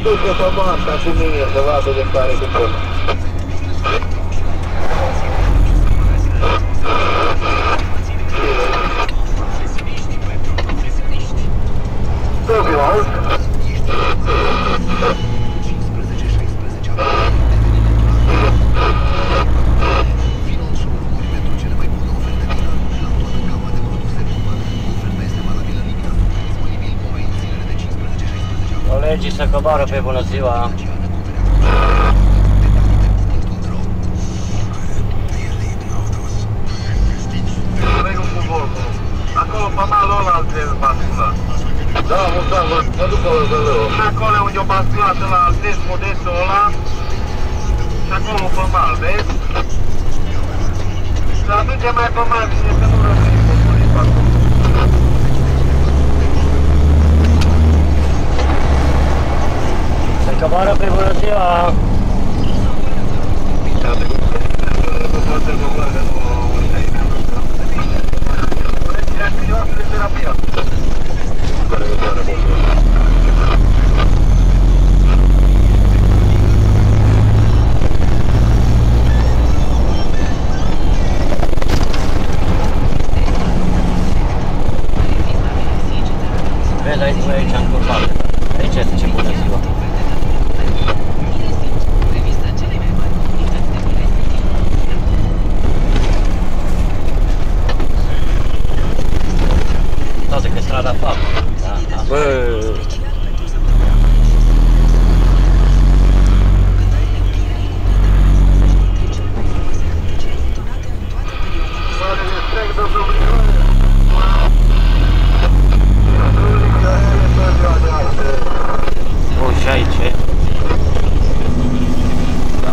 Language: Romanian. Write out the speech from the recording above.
Du-te pe masa cu mine să vadă de care cu pot. Să-mi auzi? Colegii să coboară pe bună ziua! Colegul cu Volvo. Acolo pe malul ăla îl trebuie basculat. Da, mă duc pe lăzălău. Și acolo unde o basculat ăla, îl trebuie modesul ăla. Și acolo pe mal, vezi? Și aduce mai pe mal, bine că nu rămâne comunii pe acolo. Să coboară pe bună ziua! Vezi, aici am curbat. Aici zice bună ziua. Toate că strada fac. Da, da. O, și aici. Da,